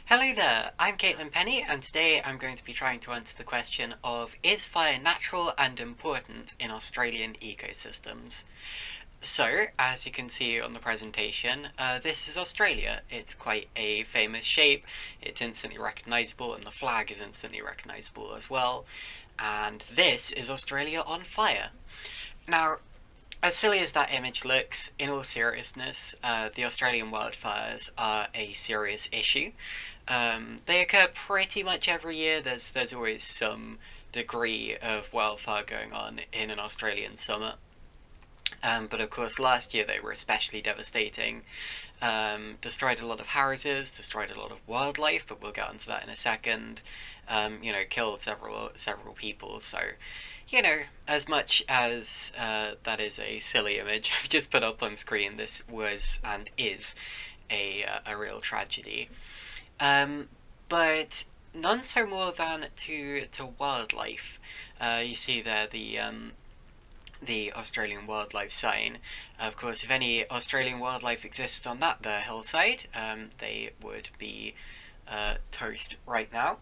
Hello there, I'm Caitlin Penny, and today I'm going to be trying to answer the question of is fire natural and important in Australian ecosystems? So, as you can see on the presentation, this is Australia. It's quite a famous shape, it's instantly recognisable, and the flag is instantly recognisable as well. And this is Australia on fire. Now, as silly as that image looks, in all seriousness, the Australian wildfires are a serious issue. They occur pretty much every year. There's always some degree of wildfire going on in an Australian summer. But of course, last year they were especially devastating. Destroyed a lot of houses, destroyed a lot of wildlife, but we'll get onto that in a second. Killed several people. So, as much as that is a silly image I've just put up on screen, this was and is a real tragedy. Um, but none so more than to wildlife. You see there the Australian wildlife sign. Of course, if any Australian wildlife existed on that hillside, they would be toast right now.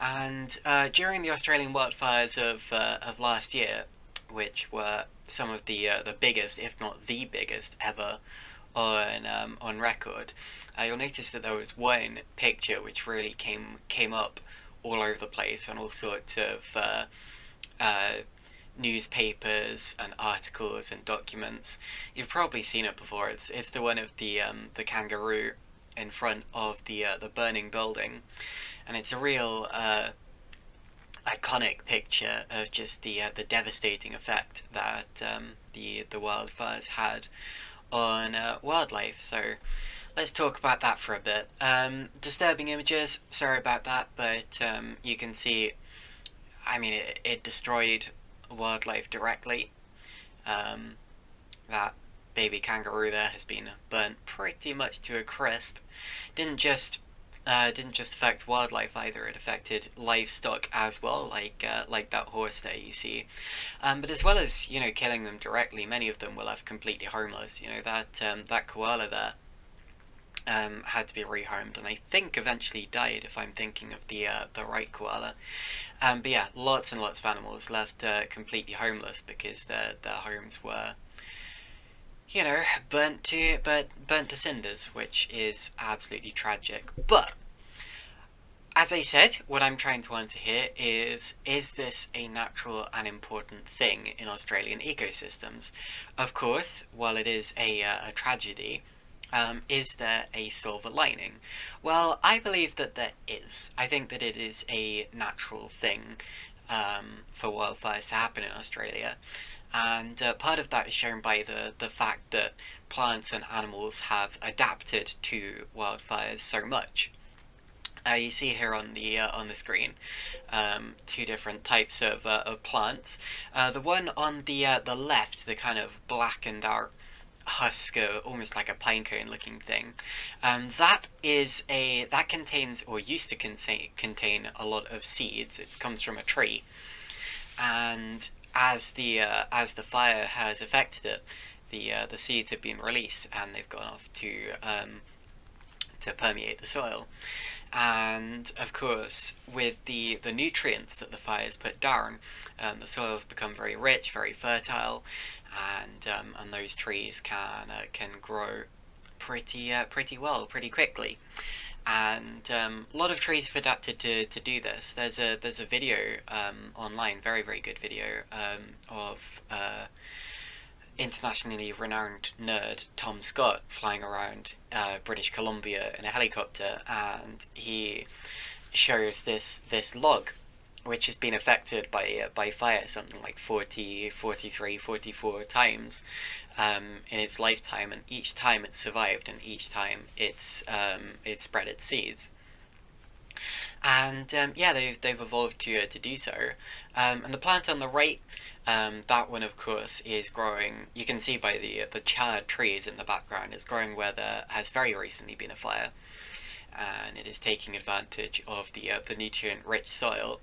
And during the Australian wildfires of last year, which were some of the biggest, if not the biggest ever on record, you'll notice that there was one picture which really came up all over the place on all sorts of uh, newspapers and articles and documents. You've probably seen it before. It's the one of the kangaroo in front of the burning building, and it's a real iconic picture of just the devastating effect that the wildfires had on wildlife. So let's talk about that for a bit. Disturbing images. Sorry about that, but you can see. I mean, it destroyed wildlife directly. Um, that baby kangaroo there has been burnt pretty much to a crisp. Didn't just affect wildlife either. It affected livestock as well, like that horse there you see. But as well as killing them directly, many of them were left completely homeless. That koala there had to be rehomed, and I think eventually died. If I'm thinking of the right koala, but yeah, lots and lots of animals left completely homeless because their homes were, burnt to cinders, which is absolutely tragic. But as I said, what I'm trying to answer here is this a natural and important thing in Australian ecosystems? Of course, while it is a tragedy, is there a silver lining? Well, I believe that there is. I think that it is a natural thing for wildfires to happen in Australia. And part of that is shown by the fact that plants and animals have adapted to wildfires so much. You see here on the screen two different types of plants. The one on the left, the kind of blackened out husk, almost like a pinecone looking thing. That contains, or used to contain a lot of seeds. It comes from a tree, and as the fire has affected it, the seeds have been released and they've gone off to permeate the soil. And of course, with the nutrients that the fires put down, the soils become very rich, very fertile, and those trees can grow pretty well, pretty quickly. And a lot of trees have adapted to do this. There's a video online, very very good video of internationally renowned nerd Tom Scott flying around British Columbia in a helicopter, and he shows this log which has been affected by fire something like 40, 43, 44 times in its lifetime, and each time it's survived, and each time it's spread its seeds. And yeah, they've evolved to do so. And the plant on the right, that one of course is growing. You can see by the charred trees in the background, it's growing where there has very recently been a fire, and it is taking advantage of the nutrient-rich soil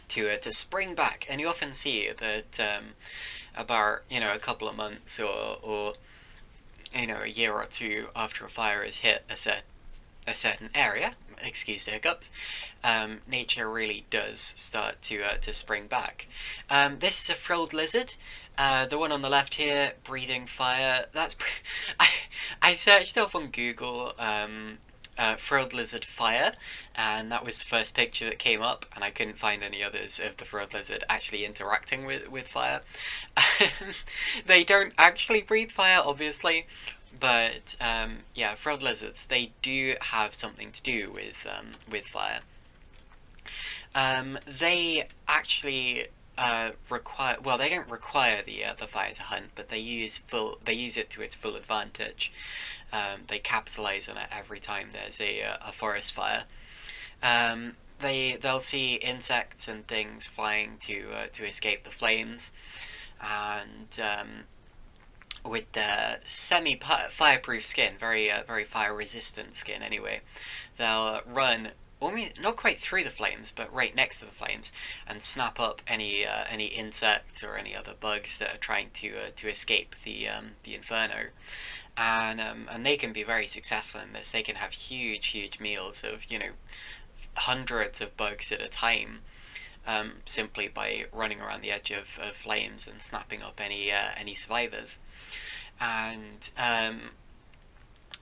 to spring back. And you often see that about a couple of months or a year or two after a fire has hit a a certain area, excuse the hiccups, nature really does start to spring back. This is a frilled lizard. The one on the left here, breathing fire. I, I searched up on Google frilled lizard fire, and that was the first picture that came up, and I couldn't find any others of the frilled lizard actually interacting with fire. They don't actually breathe fire, obviously, but yeah, frilled lizards, they do have something to do with fire. They actually require, well, they don't require the fire to hunt, but they use it to its full advantage. They capitalize on it every time there's a forest fire. They'll see insects and things flying to escape the flames, and with their semi-fireproof skin, very fire-resistant skin anyway, they'll run almost not quite through the flames, but right next to the flames, and snap up any insects or any other bugs that are trying to escape the inferno. And they can be very successful in this. They can have huge meals of hundreds of bugs at a time, simply by running around the edge of flames and snapping up any survivors. And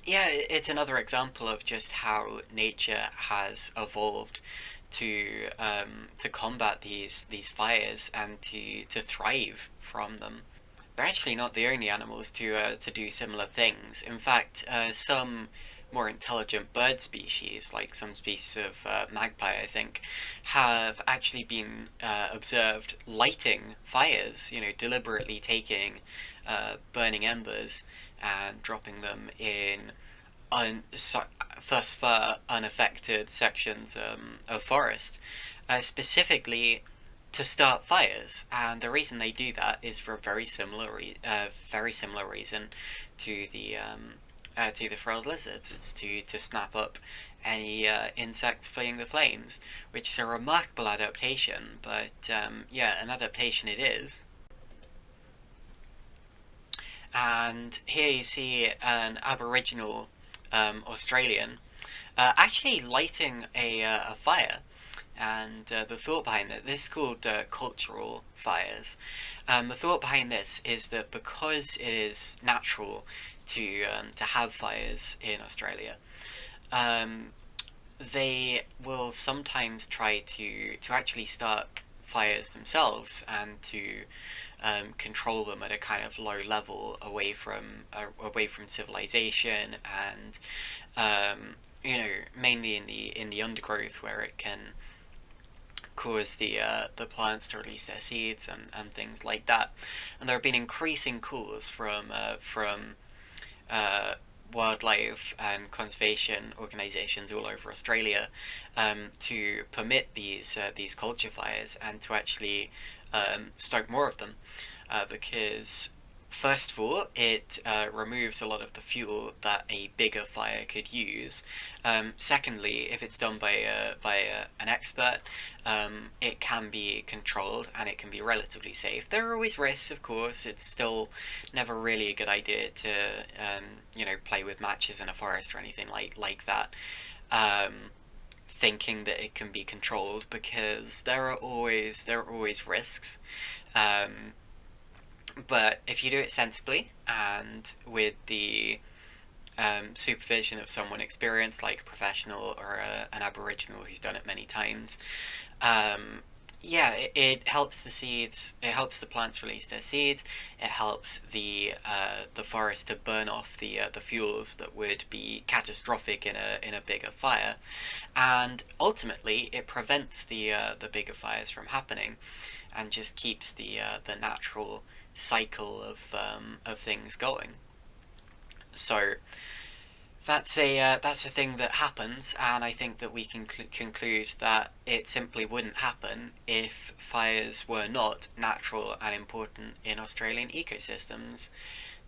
yeah, it's another example of just how nature has evolved to combat these fires and to thrive from them. They're actually not the only animals to do similar things. In fact, some more intelligent bird species, like some species of magpie, I think, have actually been observed lighting fires. Deliberately taking burning embers and dropping them in thus far unaffected sections of forest, specifically to start fires. And the reason they do that is for a very similar reason to the frilled lizards. It's to snap up any insects fleeing the flames, which is a remarkable adaptation. But yeah, an adaptation it is. And here you see an Aboriginal Australian actually lighting a fire. And the thought behind it, this is called cultural fires. The thought behind this is that because it is natural to have fires in Australia, they will sometimes try to actually start fires themselves and to control them at a kind of low level away from civilization, and mainly in the undergrowth, where it can cause the plants to release their seeds and things like that. And there have been increasing calls from wildlife and conservation organisations all over Australia to permit these culture fires and to actually stoke more of them, because first of all, it removes a lot of the fuel that a bigger fire could use. Secondly, if it's done by an expert, it can be controlled and it can be relatively safe. There are always risks, of course. It's still never really a good idea to play with matches in a forest or anything like that, thinking that it can be controlled, because there are always risks. But if you do it sensibly and with the supervision of someone experienced, like a professional or an Aboriginal who's done it many times, yeah, it helps the seeds. It helps the plants release their seeds. It helps the forest to burn off the fuels that would be catastrophic in a bigger fire, and ultimately it prevents the bigger fires from happening, and just keeps the natural cycle of things going. So that's a thing that happens, and I think that we can conclude that it simply wouldn't happen if fires were not natural and important in Australian ecosystems.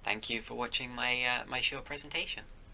Thank you for watching my short presentation.